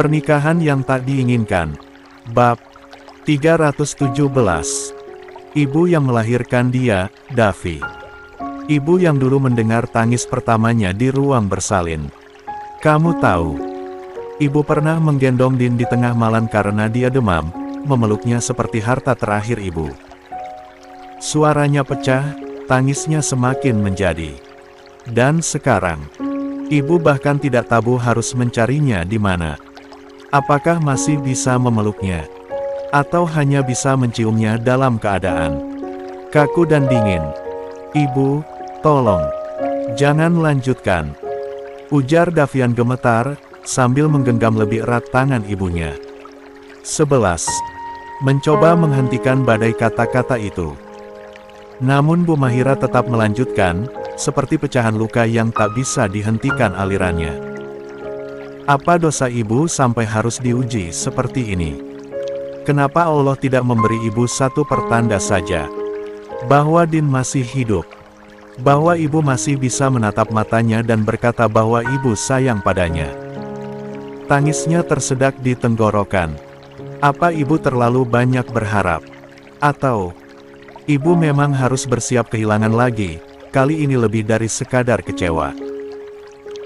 Pernikahan yang tak diinginkan. Bab 317. Ibu yang melahirkan dia, Davi. Ibu yang dulu mendengar tangis pertamanya di ruang bersalin. Kamu tahu, ibu pernah menggendong Din di tengah malam karena dia demam, memeluknya seperti harta terakhir ibu. Suaranya pecah, tangisnya semakin menjadi. Dan sekarang, ibu bahkan tidak tahu harus mencarinya di mana. Apakah masih bisa memeluknya? Atau hanya bisa menciumnya dalam keadaan kaku dan dingin? Ibu, tolong, jangan lanjutkan, ujar Davian gemetar, sambil menggenggam lebih erat tangan ibunya. 11. Mencoba menghentikan badai kata-kata itu. Namun Bu Mahira tetap melanjutkan, seperti pecahan luka yang tak bisa dihentikan alirannya. Apa dosa ibu sampai harus diuji seperti ini? Kenapa Allah tidak memberi ibu satu pertanda saja? Bahwa Din masih hidup. Bahwa ibu masih bisa menatap matanya dan berkata bahwa ibu sayang padanya. Tangisnya tersedak di tenggorokan. Apa ibu terlalu banyak berharap? Atau ibu memang harus bersiap kehilangan lagi, kali ini lebih dari sekadar kecewa?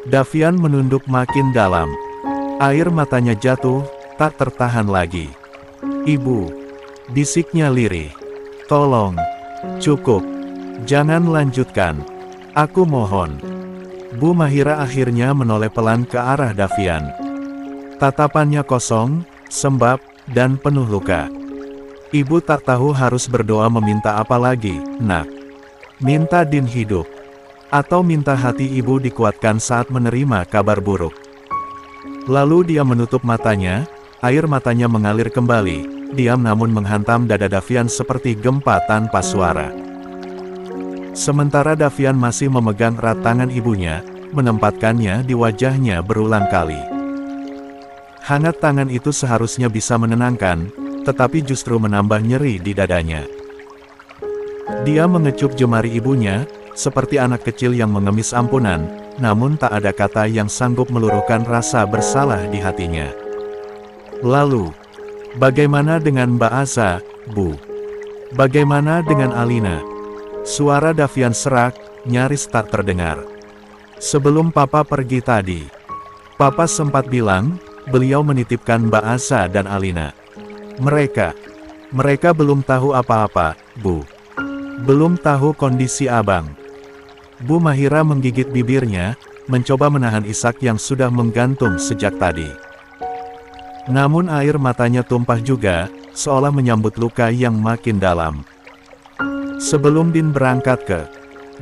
Davian menunduk makin dalam. Air matanya jatuh, tak tertahan lagi. Ibu, bisiknya lirih. Tolong, cukup. Jangan lanjutkan. Aku mohon. Bu Mahira akhirnya menoleh pelan ke arah Davian. Tatapannya kosong, sembab, dan penuh luka. Ibu tak tahu harus berdoa meminta apa lagi, nak. Minta Din hidup. Atau minta hati ibu dikuatkan saat menerima kabar buruk. Lalu dia menutup matanya, air matanya mengalir kembali, diam namun menghantam dada Davian seperti gempa tanpa suara. Sementara Davian masih memegang erat tangan ibunya, menempatkannya di wajahnya berulang kali. Hangat tangan itu seharusnya bisa menenangkan, tetapi justru menambah nyeri di dadanya. Dia mengecup jemari ibunya, seperti anak kecil yang mengemis ampunan, namun tak ada kata yang sanggup meluruhkan rasa bersalah di hatinya. Lalu, bagaimana dengan Mbak Aza, Bu? Bagaimana dengan Alina? Suara Davian serak, nyaris tak terdengar. Sebelum Papa pergi tadi, Papa sempat bilang, beliau menitipkan Mbak Aza dan Alina. Mereka belum tahu apa-apa, Bu. Belum tahu kondisi abang. Bu Mahira menggigit bibirnya, mencoba menahan isak yang sudah menggantung sejak tadi. Namun air matanya tumpah juga, seolah menyambut luka yang makin dalam. Sebelum Din berangkat ke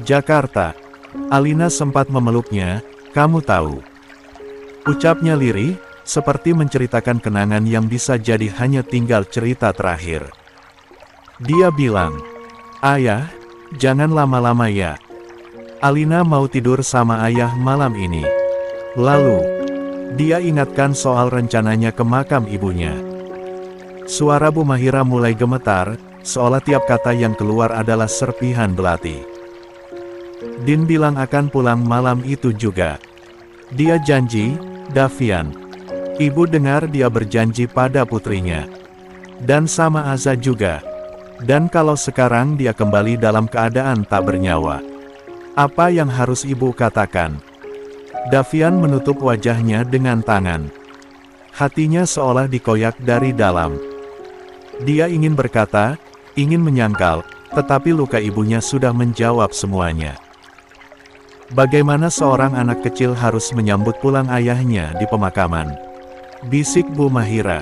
Jakarta, Alina sempat memeluknya, kamu tahu. Ucapnya lirih, seperti menceritakan kenangan yang bisa jadi hanya tinggal cerita terakhir. Dia bilang, ayah, jangan lama-lama ya. Alina mau tidur sama ayah malam ini. Lalu, dia ingatkan soal rencananya ke makam ibunya. Suara Bu Mahira mulai gemetar, seolah tiap kata yang keluar adalah serpihan belati. Din bilang akan pulang malam itu juga. Dia janji, Davian. Ibu dengar dia berjanji pada putrinya. Dan sama Aza juga. Dan kalau sekarang dia kembali dalam keadaan tak bernyawa, apa yang harus ibu katakan? Davian menutup wajahnya dengan tangan. Hatinya seolah dikoyak dari dalam. Dia ingin berkata, ingin menyangkal, tetapi luka ibunya sudah menjawab semuanya. Bagaimana seorang anak kecil harus menyambut pulang ayahnya di pemakaman? Bisik Bu Mahira.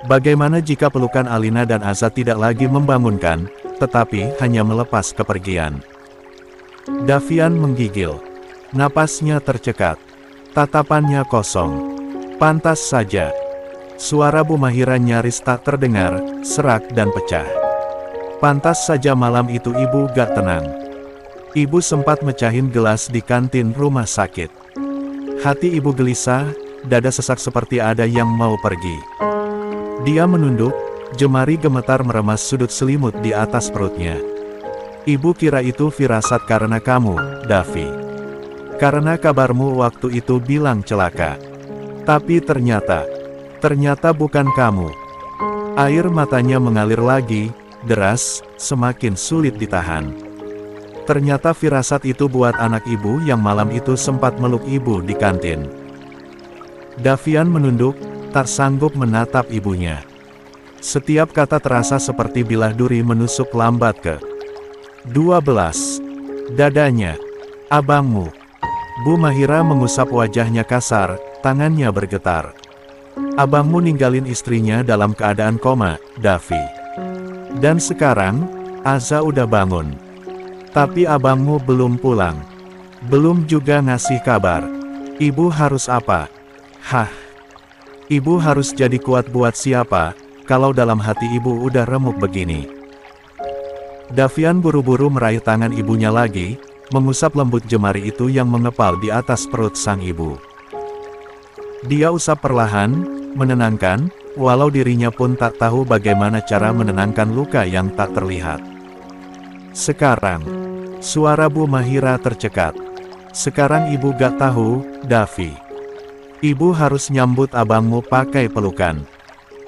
Bagaimana jika pelukan Alina dan Aza tidak lagi membangunkan, tetapi hanya melepas kepergian? Davian menggigil. Napasnya tercekat. Tatapannya kosong. Pantas saja. Suara Bu Mahira nyaris tak terdengar, serak dan pecah. Pantas saja malam itu ibu gak tenang. Ibu sempat mecahin gelas di kantin rumah sakit. Hati ibu gelisah, dada sesak seperti ada yang mau pergi. Dia menunduk, jemari gemetar meremas sudut selimut di atas perutnya. Ibu kira itu firasat karena kamu, Davi. Karena kabarmu waktu itu bilang celaka. Tapi ternyata, Ternyata bukan kamu. Air matanya mengalir lagi, deras, semakin sulit ditahan. Ternyata firasat itu buat anak ibu yang malam itu sempat meluk ibu di kantin. Davian menunduk, tak sanggup menatap ibunya. Setiap kata terasa seperti bilah duri menusuk lambat ke 12. Dadanya. Abangmu. Bu Mahira mengusap wajahnya kasar, tangannya bergetar. Abangmu ninggalin istrinya dalam keadaan koma, Davi. Dan sekarang, Aza udah bangun. Tapi abangmu belum pulang. Belum juga ngasih kabar. Ibu harus apa? Hah? Ibu harus jadi kuat buat siapa, kalau dalam hati ibu udah remuk begini. Davian buru-buru meraih tangan ibunya lagi, mengusap lembut jemari itu yang mengepal di atas perut sang ibu. Dia usap perlahan, menenangkan, walau dirinya pun tak tahu bagaimana cara menenangkan luka yang tak terlihat. Sekarang, suara Bu Mahira tercekat. Sekarang ibu gak tahu, Davi. Ibu harus nyambut abangmu pakai pelukan.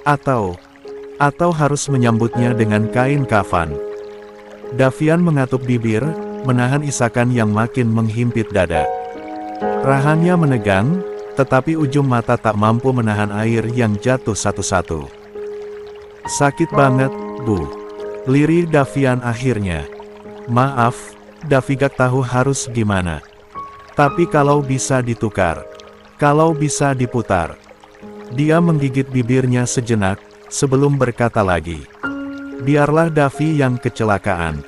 Atau harus menyambutnya dengan kain kafan. Davian mengatup bibir, menahan isakan yang makin menghimpit dada. Rahangnya menegang, tetapi ujung mata tak mampu menahan air yang jatuh satu-satu. Sakit banget, Bu. Lirih Davian akhirnya. Maaf, Davi gak tahu harus gimana. Tapi kalau bisa ditukar. Kalau bisa diputar. Dia menggigit bibirnya sejenak, sebelum berkata lagi. Biarlah Davi yang kecelakaan.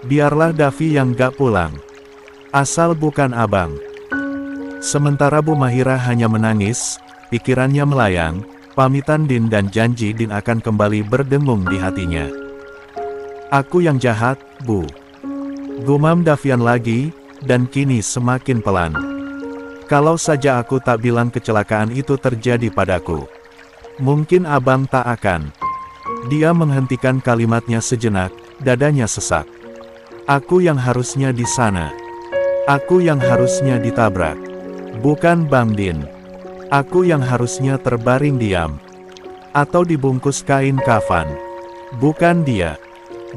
Biarlah Davi yang gak pulang. Asal bukan abang. Sementara Bu Mahira hanya menangis, pikirannya melayang, pamitan Din dan janji Din akan kembali berdengung di hatinya. Aku yang jahat, Bu. Gumam Davian lagi, dan kini semakin pelan. Kalau saja aku tak bilang kecelakaan itu terjadi padaku. Mungkin abang tak akan. Dia menghentikan kalimatnya sejenak, dadanya sesak. Aku yang harusnya di sana. Aku yang harusnya ditabrak. Bukan Bang Din. Aku yang harusnya terbaring diam. Atau dibungkus kain kafan. Bukan dia.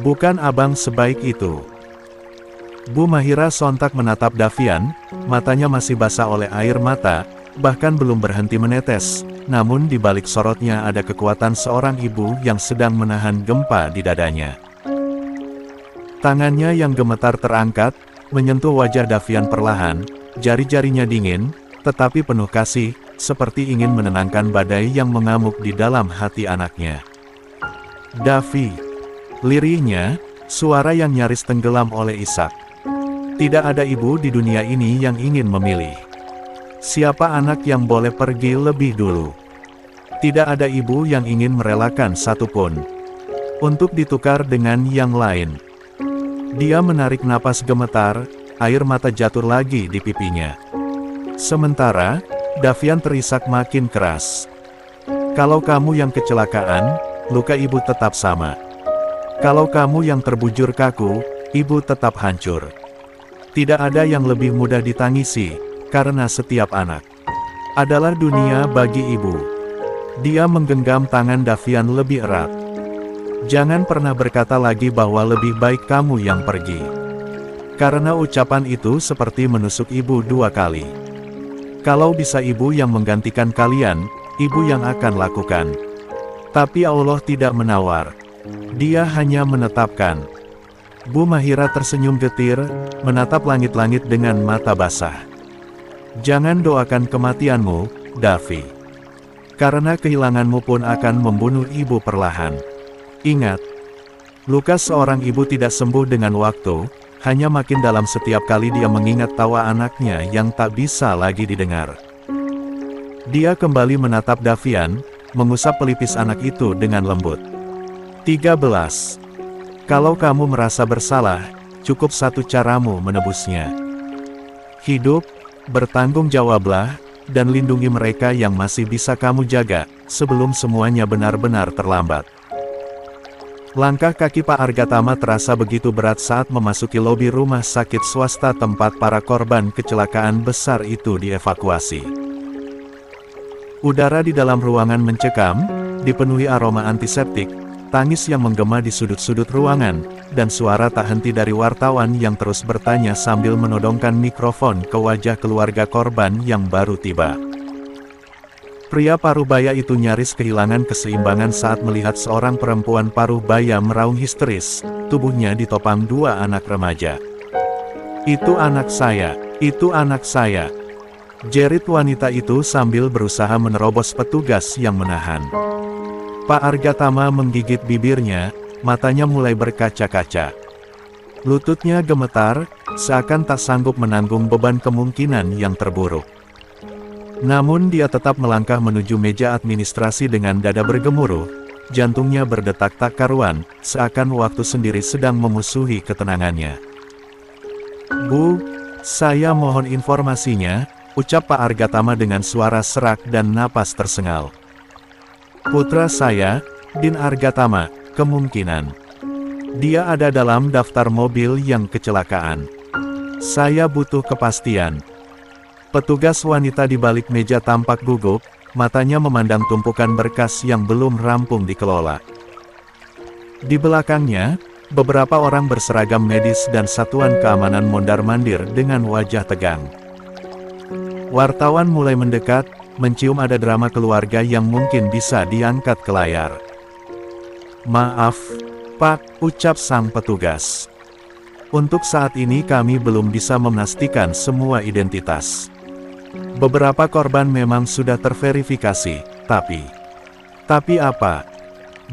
Bukan abang sebaik itu. Bu Mahira sontak menatap Davian, matanya masih basah oleh air mata, bahkan belum berhenti menetes, namun di balik sorotnya ada kekuatan seorang ibu yang sedang menahan gempa di dadanya. Tangannya yang gemetar terangkat, menyentuh wajah Davian perlahan, jari-jarinya dingin, tetapi penuh kasih, seperti ingin menenangkan badai yang mengamuk di dalam hati anaknya. Davi. Lirihnya, suara yang nyaris tenggelam oleh isak. Tidak ada ibu di dunia ini yang ingin memilih. Siapa anak yang boleh pergi lebih dulu? Tidak ada ibu yang ingin merelakan satupun untuk ditukar dengan yang lain. Dia menarik napas gemetar, air mata jatuh lagi di pipinya. Sementara, Davian terisak makin keras. Kalau kamu yang kecelakaan, luka ibu tetap sama. Kalau kamu yang terbujur kaku, ibu tetap hancur. Tidak ada yang lebih mudah ditangisi, karena setiap anak adalah dunia bagi ibu. Dia menggenggam tangan Davian lebih erat. Jangan pernah berkata lagi bahwa lebih baik kamu yang pergi. Karena ucapan itu seperti menusuk ibu dua kali. Kalau bisa ibu yang menggantikan kalian, ibu yang akan lakukan. Tapi Allah tidak menawar. Dia hanya menetapkan. Bu Mahira tersenyum getir, menatap langit-langit dengan mata basah. Jangan doakan kematianmu, Davi. Karena kehilanganmu pun akan membunuh ibu perlahan. Ingat, luka seorang ibu tidak sembuh dengan waktu, hanya makin dalam setiap kali dia mengingat tawa anaknya yang tak bisa lagi didengar. Dia kembali menatap Davian, mengusap pelipis anak itu dengan lembut. 13. Kalau kamu merasa bersalah, cukup satu caramu menebusnya. Hidup, bertanggung jawablah, dan lindungi mereka yang masih bisa kamu jaga, sebelum semuanya benar-benar terlambat. Langkah kaki Pak Argatama terasa begitu berat saat memasuki lobi rumah sakit swasta tempat para korban kecelakaan besar itu dievakuasi. Udara di dalam ruangan mencekam, dipenuhi aroma antiseptik, tangis yang menggema di sudut-sudut ruangan, dan suara tak henti dari wartawan yang terus bertanya sambil menodongkan mikrofon ke wajah keluarga korban yang baru tiba. Pria parubaya itu nyaris kehilangan keseimbangan saat melihat seorang perempuan parubaya meraung histeris, tubuhnya ditopang dua anak remaja. "Itu anak saya, itu anak saya!" jerit wanita itu sambil berusaha menerobos petugas yang menahan. Pak Argatama menggigit bibirnya, matanya mulai berkaca-kaca. Lututnya gemetar, seakan tak sanggup menanggung beban kemungkinan yang terburuk. Namun dia tetap melangkah menuju meja administrasi dengan dada bergemuruh, jantungnya berdetak tak karuan, seakan waktu sendiri sedang memusuhi ketenangannya. "Bu, saya mohon informasinya," ucap Pak Argatama dengan suara serak dan napas tersengal. "Putra saya, Din Argatama, kemungkinan. Dia ada dalam daftar mobil yang kecelakaan. Saya butuh kepastian." Petugas wanita di balik meja tampak gugup, matanya memandang tumpukan berkas yang belum rampung dikelola. Di belakangnya, beberapa orang berseragam medis dan satuan keamanan mondar-mandir dengan wajah tegang. Wartawan mulai mendekat, mencium ada drama keluarga yang mungkin bisa diangkat ke layar. "Maaf, Pak," ucap sang petugas. "Untuk saat ini kami belum bisa memastikan semua identitas. Beberapa korban memang sudah terverifikasi, tapi apa?"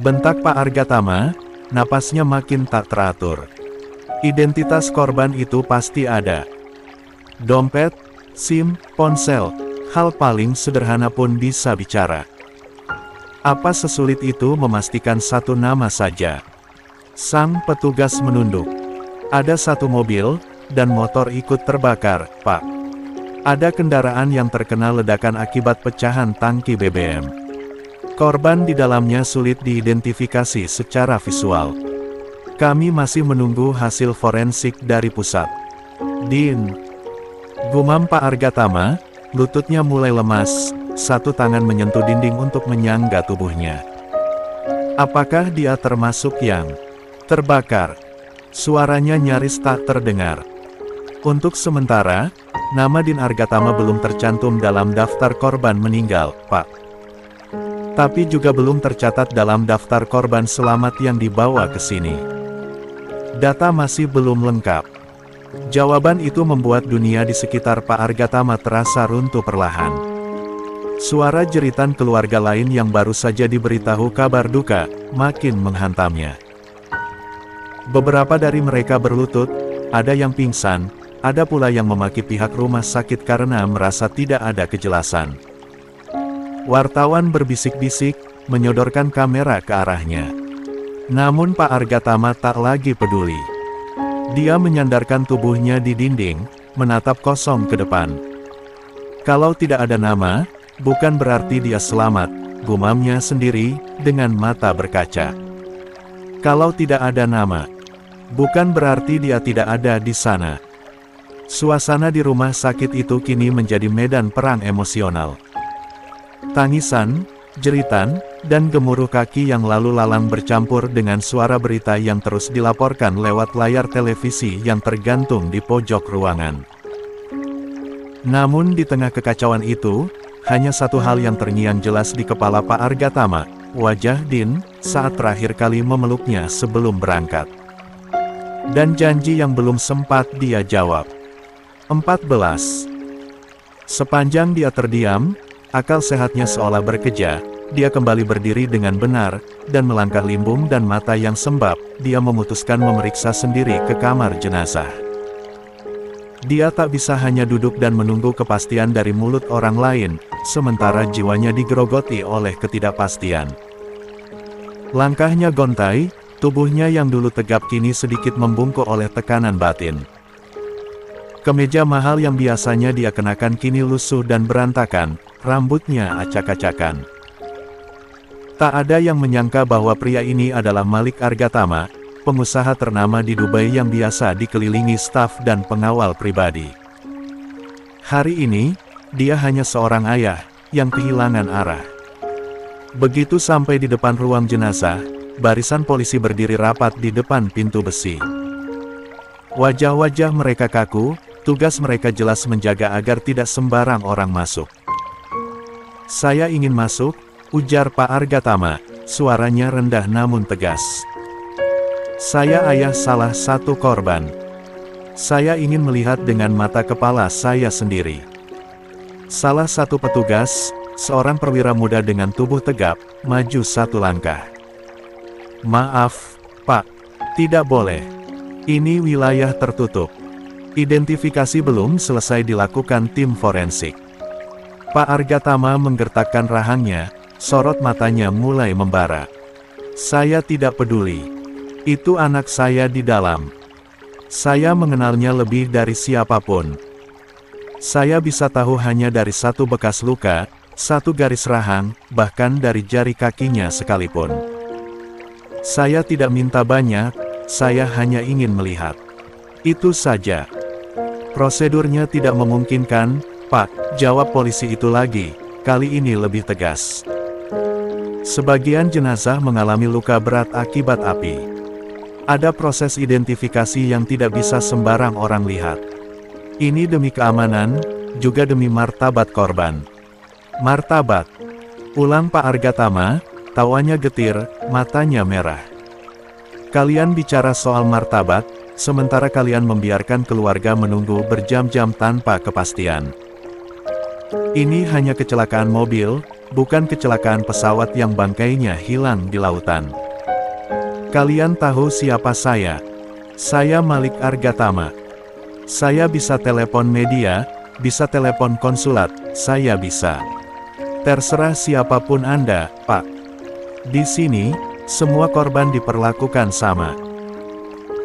bentak Pak Argatama, napasnya makin tak teratur. "Identitas korban itu pasti ada. Dompet, SIM, ponsel, hal paling sederhana pun bisa bicara. Apa sesulit itu memastikan satu nama saja?" Sang petugas menunduk. "Ada satu mobil, dan motor ikut terbakar, Pak. Ada kendaraan yang terkena ledakan akibat pecahan tangki BBM. Korban di dalamnya sulit diidentifikasi secara visual. Kami masih menunggu hasil forensik dari pusat." "Din," gumam Pak Argatama, lututnya mulai lemas, satu tangan menyentuh dinding untuk menyangga tubuhnya. "Apakah dia termasuk yang terbakar?" Suaranya nyaris tak terdengar. "Untuk sementara, nama Din Argatama belum tercantum dalam daftar korban meninggal, Pak. Tapi juga belum tercatat dalam daftar korban selamat yang dibawa ke sini. Data masih belum lengkap." Jawaban itu membuat dunia di sekitar Pak Argatama terasa runtuh perlahan. Suara jeritan keluarga lain yang baru saja diberitahu kabar duka, makin menghantamnya. Beberapa dari mereka berlutut, ada yang pingsan, ada pula yang memaki pihak rumah sakit karena merasa tidak ada kejelasan. Wartawan berbisik-bisik, menyodorkan kamera ke arahnya. Namun Pak Argatama tak lagi peduli. Dia menyandarkan tubuhnya di dinding, menatap kosong ke depan. "Kalau tidak ada nama, bukan berarti dia selamat," gumamnya sendiri, dengan mata berkaca. "Kalau tidak ada nama, bukan berarti dia tidak ada di sana." Suasana di rumah sakit itu kini menjadi medan perang emosional. Tangisan, jeritan, dan gemuruh kaki yang lalu lalang bercampur dengan suara berita yang terus dilaporkan lewat layar televisi yang tergantung di pojok ruangan. Namun di tengah kekacauan itu, hanya satu hal yang terngiang jelas di kepala Pak Argatama, wajah Din, saat terakhir kali memeluknya sebelum berangkat. Dan janji yang belum sempat dia jawab. 14. Sepanjang dia terdiam, akal sehatnya seolah berkeja, dia kembali berdiri dengan benar, dan melangkah limbung dan mata yang sembab, dia memutuskan memeriksa sendiri ke kamar jenazah. Dia tak bisa hanya duduk dan menunggu kepastian dari mulut orang lain, sementara jiwanya digerogoti oleh ketidakpastian. Langkahnya gontai, tubuhnya yang dulu tegap kini sedikit membungkuk oleh tekanan batin. Kemeja mahal yang biasanya dia kenakan kini lusuh dan berantakan, rambutnya acak-acakan. Tak ada yang menyangka bahwa pria ini adalah Malik Argatama, pengusaha ternama di Dubai yang biasa dikelilingi staf dan pengawal pribadi. Hari ini, dia hanya seorang ayah, yang kehilangan arah. Begitu sampai di depan ruang jenazah, barisan polisi berdiri rapat di depan pintu besi. Wajah-wajah mereka kaku, tugas mereka jelas menjaga agar tidak sembarang orang masuk. "Saya ingin masuk," ujar Pak Argatama, suaranya rendah namun tegas. "Saya ayah salah satu korban. Saya ingin melihat dengan mata kepala saya sendiri." Salah satu petugas, seorang perwira muda dengan tubuh tegap, maju satu langkah. "Maaf, Pak. Tidak boleh. Ini wilayah tertutup. Identifikasi belum selesai dilakukan tim forensik." Pak Argatama menggertakkan rahangnya, sorot matanya mulai membara. "Saya tidak peduli. Itu anak saya di dalam. Saya mengenalnya lebih dari siapapun. Saya bisa tahu hanya dari satu bekas luka, satu garis rahang, bahkan dari jari kakinya sekalipun. Saya tidak minta banyak, saya hanya ingin melihat. Itu saja." "Prosedurnya tidak memungkinkan, Pak," jawab polisi itu lagi, kali ini lebih tegas. "Sebagian jenazah mengalami luka berat akibat api. Ada proses identifikasi yang tidak bisa sembarang orang lihat. Ini demi keamanan, juga demi martabat korban." "Martabat," ulang Pak Argatama, tawanya getir, matanya merah. "Kalian bicara soal martabat, sementara kalian membiarkan keluarga menunggu berjam-jam tanpa kepastian. Ini hanya kecelakaan mobil, bukan kecelakaan pesawat yang bangkainya hilang di lautan. Kalian tahu siapa saya? Saya Malik Argatama. Saya bisa telepon media, bisa telepon konsulat, saya bisa. Terserah siapapun Anda, Pak. Di sini, semua korban diperlakukan sama.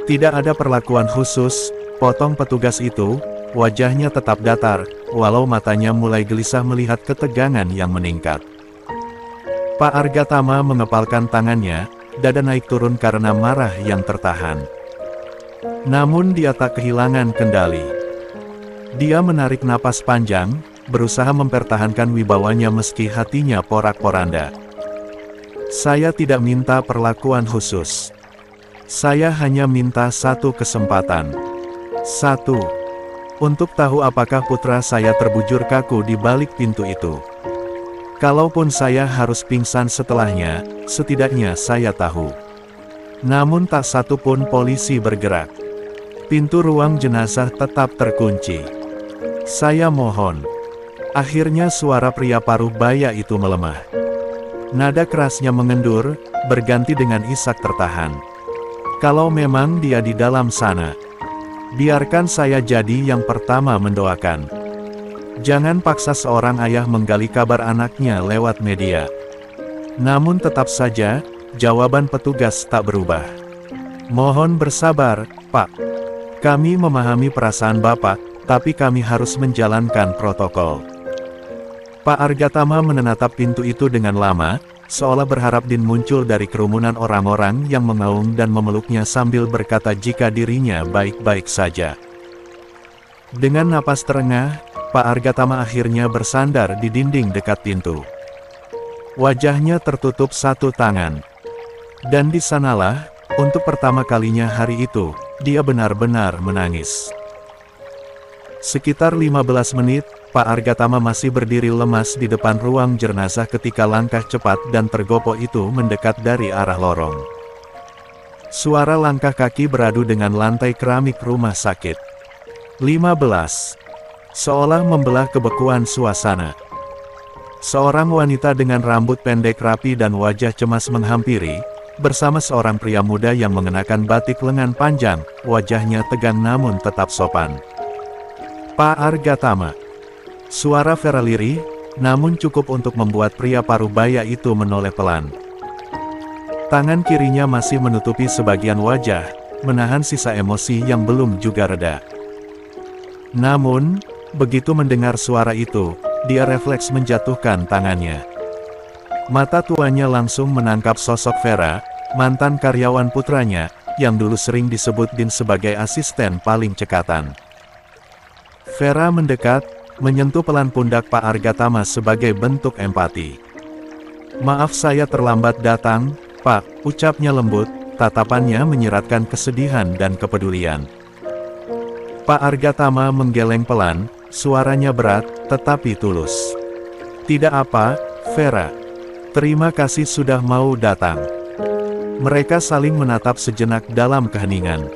Tidak ada perlakuan khusus," potong petugas itu, wajahnya tetap datar, walau matanya mulai gelisah melihat ketegangan yang meningkat. Pak Argatama mengepalkan tangannya, dada naik turun karena marah yang tertahan. Namun dia tak kehilangan kendali. Dia menarik napas panjang, berusaha mempertahankan wibawanya meski hatinya porak-poranda. "Saya tidak minta perlakuan khusus. Saya hanya minta satu kesempatan. Satu. Untuk tahu apakah putra saya terbujur kaku di balik pintu itu. Kalaupun saya harus pingsan setelahnya, setidaknya saya tahu." Namun tak satu pun polisi bergerak. Pintu ruang jenazah tetap terkunci. "Saya mohon." Akhirnya suara pria paruh baya itu melemah. Nada kerasnya mengendur, berganti dengan isak tertahan. "Kalau memang dia di dalam sana, biarkan saya jadi yang pertama mendoakan. Jangan paksa seorang ayah menggali kabar anaknya lewat media." Namun tetap saja, jawaban petugas tak berubah. "Mohon bersabar, Pak. Kami memahami perasaan Bapak, tapi kami harus menjalankan protokol." Pak Argatama menatap pintu itu dengan lama, seolah berharap Din muncul dari kerumunan orang-orang yang mengaum dan memeluknya sambil berkata jika dirinya baik-baik saja. Dengan napas terengah, Pak Argatama akhirnya bersandar di dinding dekat pintu. Wajahnya tertutup satu tangan. Dan di sanalah, untuk pertama kalinya hari itu, dia benar-benar menangis. Sekitar 15 menit, Pak Argatama masih berdiri lemas di depan ruang jenazah ketika langkah cepat dan tergopoh itu mendekat dari arah lorong. Suara langkah kaki beradu dengan lantai keramik rumah sakit. 15. Seolah membelah kebekuan suasana. Seorang wanita dengan rambut pendek rapi dan wajah cemas menghampiri, bersama seorang pria muda yang mengenakan batik lengan panjang, wajahnya tegang namun tetap sopan. "Pak Argatama." Suara Vera lirih, namun cukup untuk membuat pria paruh baya itu menoleh pelan. Tangan kirinya masih menutupi sebagian wajah, menahan sisa emosi yang belum juga reda. Namun, begitu mendengar suara itu, dia refleks menjatuhkan tangannya. Mata tuanya langsung menangkap sosok Vera, mantan karyawan putranya, yang dulu sering disebut Din sebagai asisten paling cekatan. Vera mendekat, menyentuh pelan pundak Pak Argatama sebagai bentuk empati. "Maaf saya terlambat datang, Pak," ucapnya lembut, tatapannya menyiratkan kesedihan dan kepedulian. Pak Argatama menggeleng pelan, suaranya berat, tetapi tulus. "Tidak apa, Vera. Terima kasih sudah mau datang." Mereka saling menatap sejenak dalam keheningan.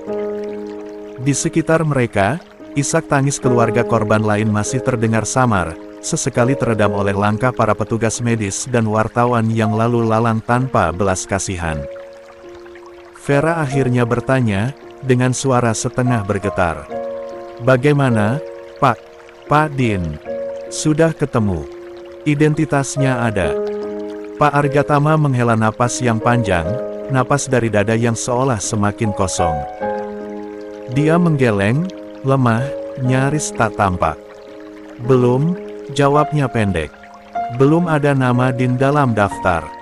Di sekitar mereka, isak tangis keluarga korban lain masih terdengar samar, sesekali teredam oleh langkah para petugas medis dan wartawan yang lalu lalang tanpa belas kasihan. Vera akhirnya bertanya, dengan suara setengah bergetar. "Bagaimana, Pak? Pak Din? Sudah ketemu? Identitasnya ada?" Pak Argatama menghela napas yang panjang, napas dari dada yang seolah semakin kosong. Dia menggeleng, lemah, nyaris tak tampak. "Belum," jawabnya pendek. "Belum ada nama Din dalam daftar."